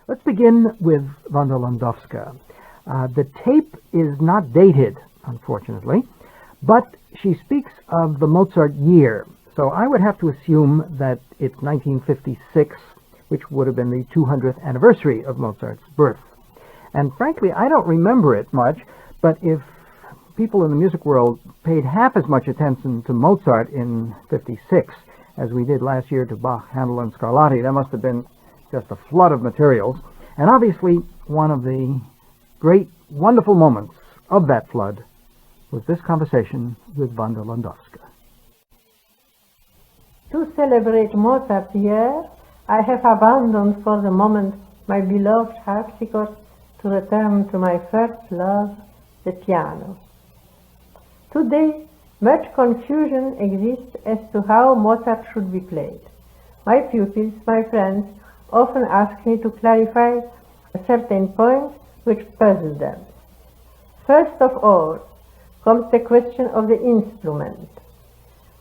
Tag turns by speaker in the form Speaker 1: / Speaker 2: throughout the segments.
Speaker 1: Let's begin with Wanda Landowska. The tape is not dated, unfortunately, but she speaks of the Mozart year, so I would have to assume that it's 1956, which would have been the 200th anniversary of Mozart's birth. And frankly, I don't remember it much, but if people in the music world paid half as much attention to Mozart in 56 as we did last year to Bach, Handel, and Scarlatti, that must have been just a flood of materials. And obviously, one of the great, wonderful moments of that flood was this conversation with Wanda Landowska.
Speaker 2: To celebrate Mozart's year, I have abandoned for the moment my beloved harpsichord to return to my first love, the piano. Today, much confusion exists as to how Mozart should be played. My pupils, my friends, often ask me to clarify certain points which puzzle them. First of all, comes the question of the instrument.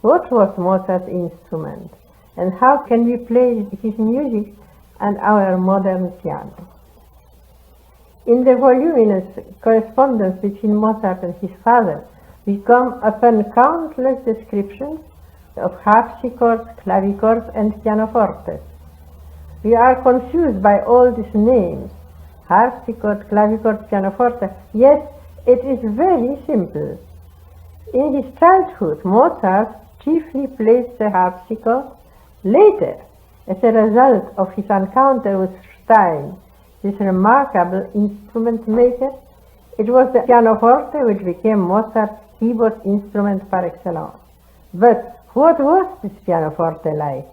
Speaker 2: What was Mozart's instrument, and how can we play his music and our modern piano? In the voluminous correspondence between Mozart and his father, we come upon countless descriptions of harpsichords, clavichords, and pianofortes. We are confused by all these names, harpsichord, clavichord, pianoforte. Yes, it is very simple. In his childhood, Mozart chiefly played the harpsichord. Later, as a result of his encounter with Stein, this remarkable instrument maker, it was the pianoforte which became Mozart's keyboard instrument par excellence. But what was this pianoforte like?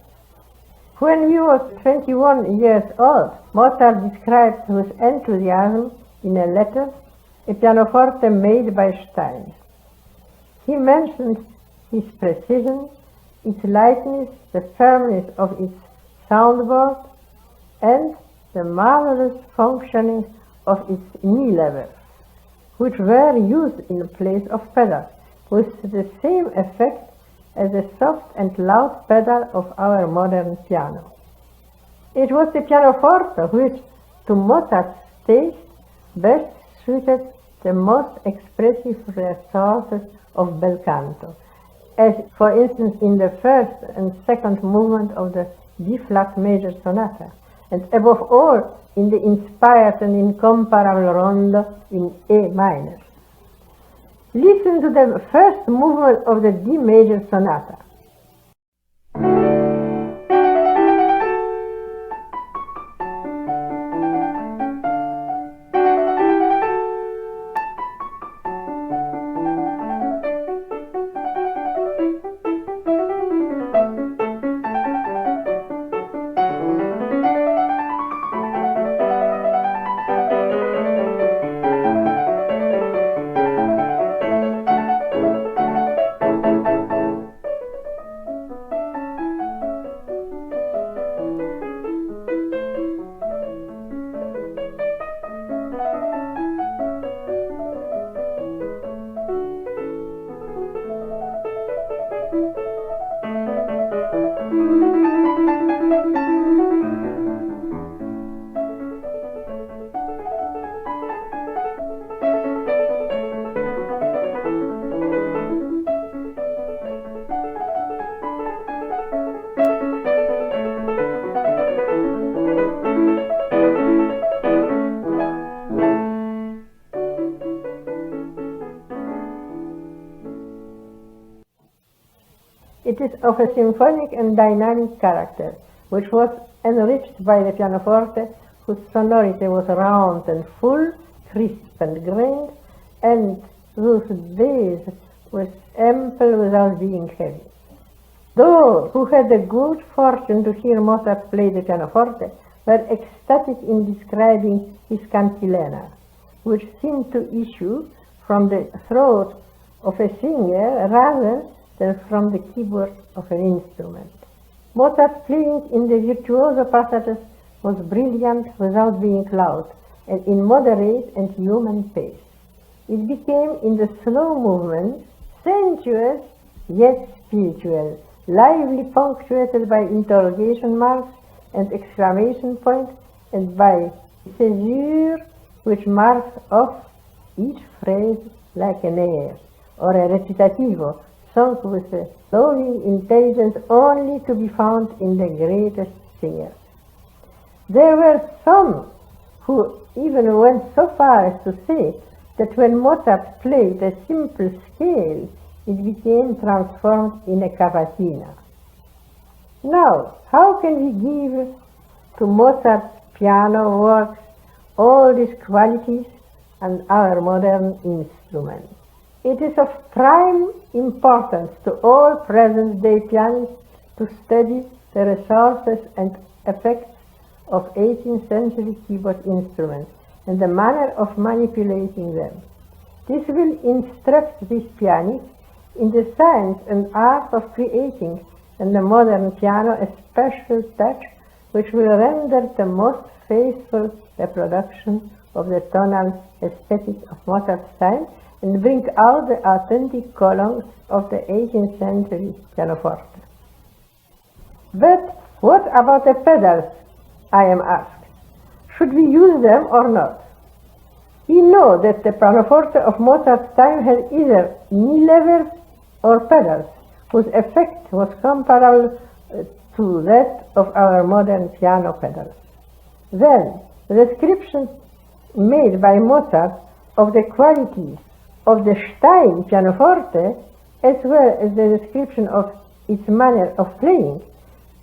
Speaker 2: When he was 21 years old, Mozart described with enthusiasm in a letter a pianoforte made by Stein. He mentioned its precision, its lightness, the firmness of its soundboard, and the marvelous functioning of its knee levers, which were used in place of pedals, with the same effect as the soft and loud pedal of our modern piano. It was the pianoforte which, to Mozart's taste, best suited the most expressive resources of bel canto, as for instance in the first and second movement of the B-flat major sonata, and above all in the inspired and incomparable rondo in A minor. Listen to the first movement of the D major sonata. It is of a symphonic and dynamic character, which was enriched by the pianoforte, whose sonority was round and full, crisp and grained, and whose bass was ample without being heavy. Those who had the good fortune to hear Mozart play the pianoforte were ecstatic in describing his cantilena, which seemed to issue from the throat of a singer rather than from the keyboard of an instrument. Mozart's playing in the virtuoso passages was brilliant without being loud, and in moderate and human pace. It became, in the slow movement, sensuous yet spiritual, lively, punctuated by interrogation marks and exclamation points, and by caesure which marks off each phrase like an air or a recitativo sung with a flowing intelligence only to be found in the greatest singers. There were some who even went so far as to say that when Mozart played a simple scale, it became transformed in a cavatina. Now, how can we give to Mozart's piano works all these qualities and our modern instruments? It is of prime importance to all present-day pianists to study the resources and effects of 18th century keyboard instruments and the manner of manipulating them. This will instruct these pianists in the science and art of creating in the modern piano a special touch which will render the most faithful reproduction of the tonal aesthetic of Mozart's time and bring out the authentic colors of the 18th century pianoforte. But what about the pedals, I am asked? Should we use them or not? We know that the pianoforte of Mozart's time had either knee levers or pedals, whose effect was comparable to that of our modern piano pedals. Then, the description made by Mozart of the qualities of the Stein pianoforte, as well as the description of its manner of playing,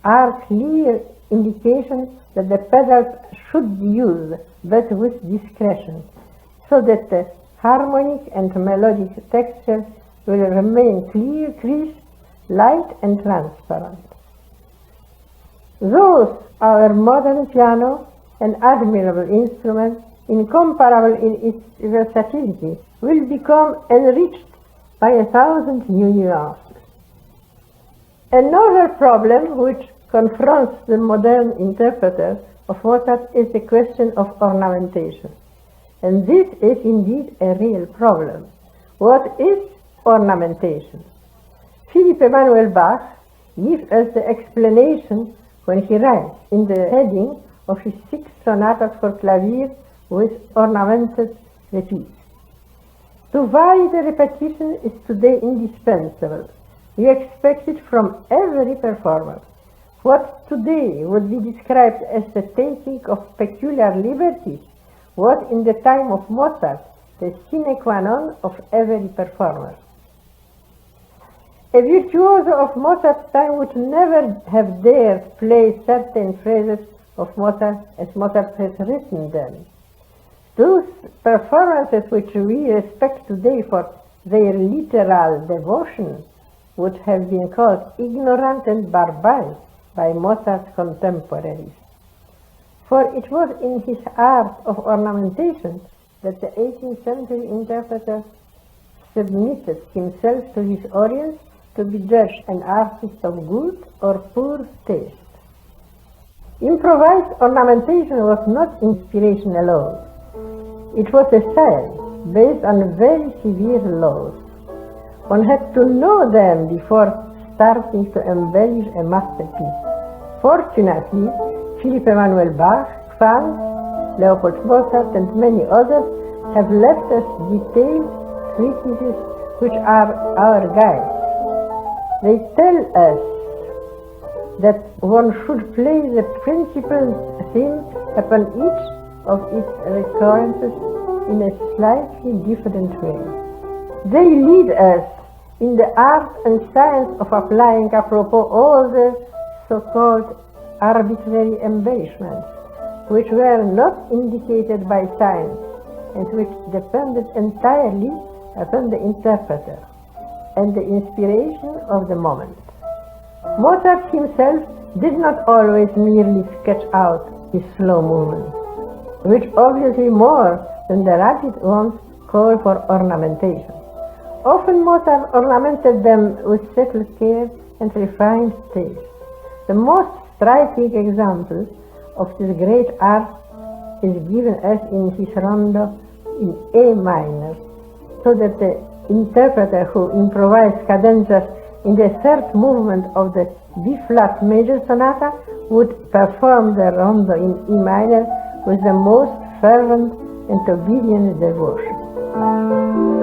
Speaker 2: are clear indications that the pedals should be used, but with discretion, so that the harmonic and melodic texture will remain clear, crisp, light and transparent. Those our modern piano, an admirable instrument, incomparable in its versatility, will become enriched by 1,000 new nuances. Another problem which confronts the modern interpreter of Mozart is the question of ornamentation. And this is indeed a real problem. What is ornamentation? Philipp Emanuel Bach gives us the explanation when he writes in the heading of his 6 sonatas for clavier with ornamented repeats. To vary the repetition is today indispensable. We expect it from every performer. What today would be described as the taking of peculiar liberties was in the time of Mozart the sine qua non of every performer. A virtuoso of Mozart's time would never have dared play certain phrases of Mozart as Mozart has written them. Those performances which we respect today for their literal devotion would have been called ignorant and barbaric by Mozart's contemporaries. For it was in his art of ornamentation that the 18th century interpreter submitted himself to his audience to be judged an artist of good or poor taste. Improvised ornamentation was not inspiration alone. It was a science based on very severe laws. One had to know them before starting to embellish a masterpiece. Fortunately, Philipp Emanuel Bach, Franz, Leopold Mozart, and many others have left us detailed treatises which are our guides. They tell us that one should play the principal theme upon each of its recurrences in a slightly different way. They lead us in the art and science of applying apropos all the so-called arbitrary embellishments, which were not indicated by science and which depended entirely upon the interpreter and the inspiration of the moment. Mozart himself did not always merely sketch out his slow movements, which obviously more than the rapid ones call for ornamentation. Often Mozart ornamented them with subtle care and refined taste. The most striking example of this great art is given us in his rondo in A minor, so that the interpreter who improvised cadenzas in the third movement of the B-flat major sonata would perform the rondo in E minor with the most fervent and obedient devotion.